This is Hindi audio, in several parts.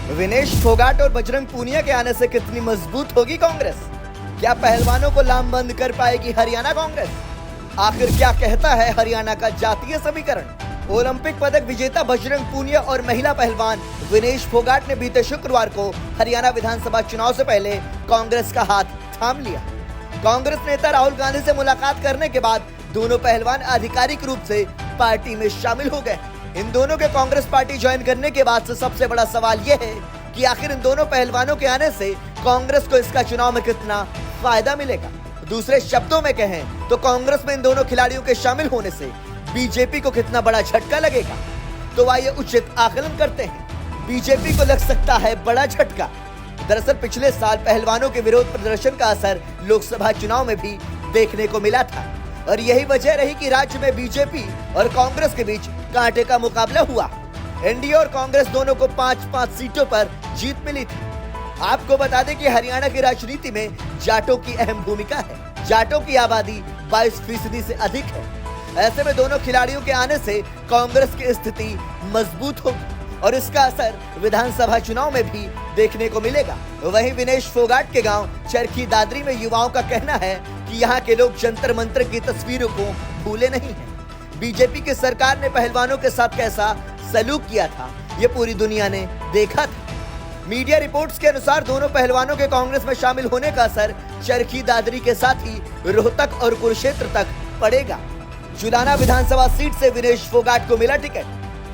विनेश फोगाट और बजरंग पूनिया के आने से कितनी मजबूत होगी कांग्रेस? क्या पहलवानों को लामबंद कर पाएगी हरियाणा कांग्रेस? आखिर क्या कहता है हरियाणा का जातीय समीकरण? ओलंपिक पदक विजेता बजरंग पूनिया और महिला पहलवान विनेश फोगाट ने बीते शुक्रवार को हरियाणा विधानसभा चुनाव से पहले कांग्रेस का हाथ थाम लिया। कांग्रेस नेता राहुल गांधी से मुलाकात करने के बाद दोनों पहलवान आधिकारिक रूप से पार्टी में शामिल हो गए। इन दोनों के कांग्रेस पार्टी ज्वाइन करने के बाद से सबसे बड़ा सवाल यह है कि आखिर इन दोनों पहलवानों के आने से कांग्रेस को इसका चुनाव में कितना फायदा मिलेगा। दूसरे शब्दों में कहें तो कांग्रेस में इन दोनों खिलाड़ियों के शामिल होने से बीजेपी को कितना बड़ा झटका लगेगा। तो आइए उचित आकलन करते हैं। बीजेपी को लग सकता है बड़ा झटका। दरअसल पिछले साल पहलवानों के विरोध प्रदर्शन का असर लोकसभा चुनाव में भी देखने को मिला था और यही वजह रही कि राज्य में बीजेपी और कांग्रेस के बीच कांटे का मुकाबला हुआ। एनडीए और कांग्रेस दोनों को 5-5 सीटों पर जीत मिली थी। आपको बता दें कि हरियाणा की राजनीति में जाटों की अहम भूमिका है। जाटों की आबादी 22% से अधिक है। ऐसे में दोनों खिलाड़ियों के आने से कांग्रेस की स्थिति मजबूत होगी और इसका असर विधानसभा चुनाव में भी देखने को मिलेगा। वहीं विनेश फोगाट के गांव चरखी दादरी में युवाओं का कहना है कि यहाँ के लोग जंतर मंतर की तस्वीरों को भूले नहीं हैं। बीजेपी की सरकार ने पहलवानों के साथ कैसा सलूक किया था, ये पूरी दुनिया ने देखा था। मीडिया रिपोर्ट्स के अनुसार दोनों पहलवानों के कांग्रेस में शामिल होने का असर चरखी दादरी के साथ ही रोहतक और कुरुक्षेत्र तक पड़ेगा। जुलाना विधानसभा सीट से विनेश फोगाट को मिला टिकट।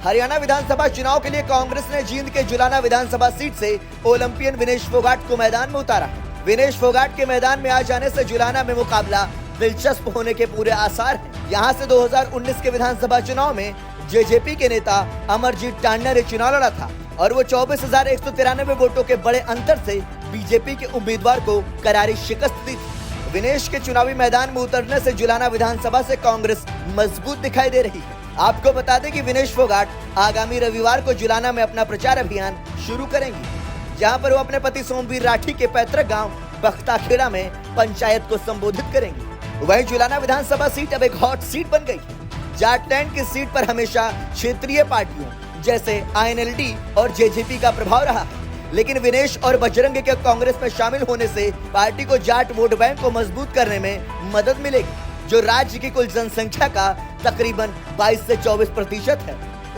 हरियाणा विधानसभा चुनाव के लिए कांग्रेस ने जींद के जुलाना विधानसभा सीट से ओलंपियन विनेश फोगाट को मैदान में उतारा है। विनेश फोगाट के मैदान में आ जाने से जुलाना में मुकाबला दिलचस्प होने के पूरे आसार हैं। यहाँ से 2019 के विधानसभा चुनाव में जेजेपी के नेता अमरजीत टांडा ने चुनाव लड़ा था और वो 24,193 वोटों के बड़े अंतर से बीजेपी के उम्मीदवार को करारी शिकस्त दी थी। विनेश के चुनावी मैदान में उतरने से जुलाना विधानसभा से कांग्रेस मजबूत दिखाई दे रही है। आपको बता दें कि विनेश फोगाट आगामी रविवार को जुलाना में अपना प्रचार अभियान शुरू करेंगी, जहां पर वो अपने पति सोमवीर राठी के पैतृक गांव बख्ताखेड़ा में पंचायत को संबोधित करेंगी। वहीं जुलाना विधानसभा सीट अब एक हॉट सीट बन गई है। जाटलैंड की सीट पर हमेशा क्षेत्रीय पार्टियों जैसे आईएनएलडी और जेजेपी का प्रभाव रहा है, लेकिन विनेश और बजरंग के कांग्रेस में शामिल होने से पार्टी को जाट वोट बैंक को मजबूत करने में मदद मिलेगी, जो राज्य की कुल जनसंख्या का तकरीबन 22 से 24% है।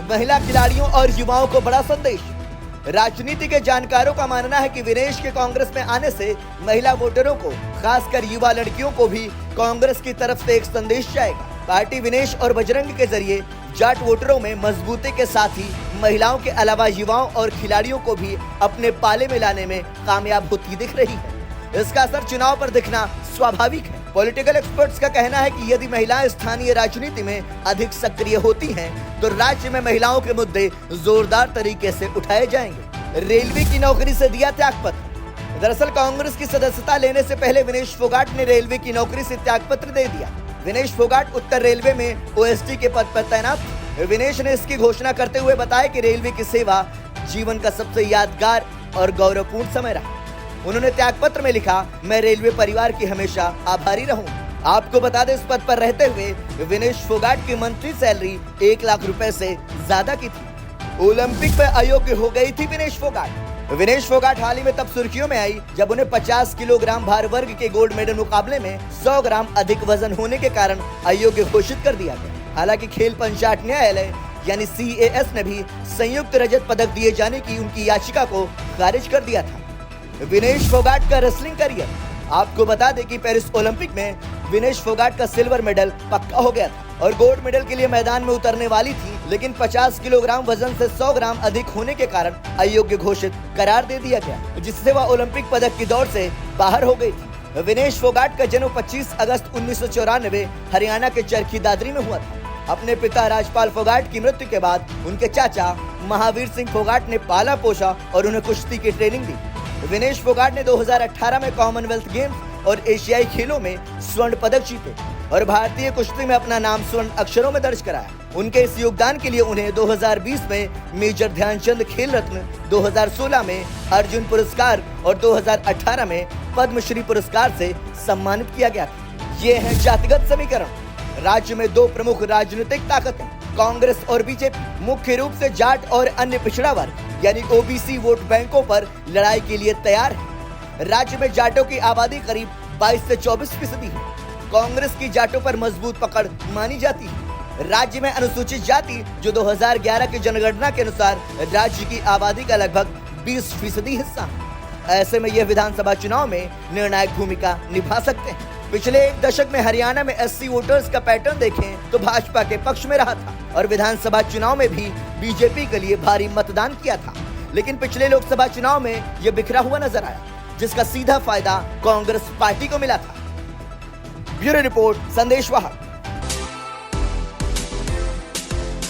महिला खिलाड़ियों और युवाओं को बड़ा संदेश। राजनीति के जानकारों का मानना है कि विनेश के कांग्रेस में आने से महिला वोटरों को, खासकर युवा लड़कियों को भी कांग्रेस की तरफ से एक संदेश जाएगा। पार्टी विनेश और बजरंग के जरिए जाट वोटरों में मजबूती के साथ ही महिलाओं के अलावा युवाओं और खिलाड़ियों को भी अपने पाले में लाने में कामयाब होती दिख रही है। इसका असर चुनाव पर दिखना स्वाभाविक है। पॉलिटिकल एक्सपर्ट्स का कहना है कि यदि महिलाएं स्थानीय राजनीति में अधिक सक्रिय होती हैं, तो राज्य में महिलाओं के मुद्दे जोरदार तरीके से उठाए जाएंगे। रेलवे की नौकरी से दिया त्यागपत्र। दरअसल कांग्रेस की सदस्यता लेने से पहले विनेश फोगाट ने रेलवे की नौकरी से त्यागपत्र दे दिया। विनेश फोगाट उत्तर रेलवे में ओएसडी के पद पर तैनात थे। विनेश ने इसकी घोषणा करते हुए बताया कि रेलवे की सेवा जीवन का सबसे यादगार और गौरवपूर्ण समय रहा। उन्होंने त्यागपत्र में लिखा, मैं रेलवे परिवार की हमेशा आभारी रहूंगा। आपको बता दें, इस पद पर रहते हुए विनेश फोगाट की मंथली सैलरी 1 लाख रुपए से ज्यादा की थी। ओलंपिक में अयोग्य हो गई थी विनेश फोगाट। विनेश फोगाट हाल ही में तब सुर्खियों में आई जब उन्हें 50 किलोग्राम भार वर्ग के गोल्ड मेडल मुकाबले में 100 ग्राम अधिक वजन होने के कारण अयोग्य घोषित कर दिया गया। हालांकि खेल पंचायत न्यायालय यानी CAS ने भी संयुक्त रजत पदक दिए जाने की उनकी याचिका को खारिज कर दिया था। विनेश फोगाट का रेसलिंग करियर। आपको बता दें कि पेरिस ओलंपिक में विनेश फोगाट का सिल्वर मेडल पक्का हो गया था और गोल्ड मेडल के लिए मैदान में उतरने वाली थी, लेकिन 50 किलोग्राम वजन से 100 ग्राम अधिक होने के कारण अयोग्य घोषित करार दे दिया गया, जिससे वह ओलंपिक पदक की दौड़ से बाहर हो गई थी। विनेश फोगाट का जन्म 25 अगस्त 1994 हरियाणा के चरखी दादरी में हुआ था। अपने पिता राजपाल फोगाट की मृत्यु के बाद उनके चाचा महावीर सिंह फोगाट ने पाला पोसा और उन्हें कुश्ती की ट्रेनिंग दी। विनेश फोगाट ने 2018 में कॉमनवेल्थ गेम्स और एशियाई खेलों में स्वर्ण पदक जीते और भारतीय कुश्ती में अपना नाम स्वर्ण अक्षरों में दर्ज कराया। उनके इस योगदान के लिए उन्हें 2020 में मेजर ध्यानचंद खेल रत्न, 2016 में अर्जुन पुरस्कार और 2018 में पद्मश्री पुरस्कार से सम्मानित किया गया था। ये है जातिगत समीकरण। राज्य में 2 प्रमुख राजनीतिक ताकतें, कांग्रेस और बीजेपी, मुख्य रूप से जाट और अन्य पिछड़ा वर्ग, यानी ओबीसी वोट बैंकों पर लड़ाई के लिए तैयार है। राज्य में जाटों की आबादी करीब 22 से 24% है। कांग्रेस की जाटों पर मजबूत पकड़ मानी जाती है। राज्य में अनुसूचित जाति जो 2011 की जनगणना के अनुसार राज्य की आबादी का लगभग 20% हिस्सा है। ऐसे में यह विधानसभा चुनाव में निर्णायक भूमिका निभा सकते हैं। पिछले एक दशक में हरियाणा में एससी वोटर्स का पैटर्न देखें तो भाजपा के पक्ष में रहा था और विधानसभा चुनाव में भी बीजेपी के लिए भारी मतदान किया था। लेकिन पिछले लोकसभा चुनाव में यह बिखरा हुआ नजर आया, जिसका सीधा फायदा कांग्रेस पार्टी को मिला था। ब्यूरो रिपोर्ट, संदेश वाहक।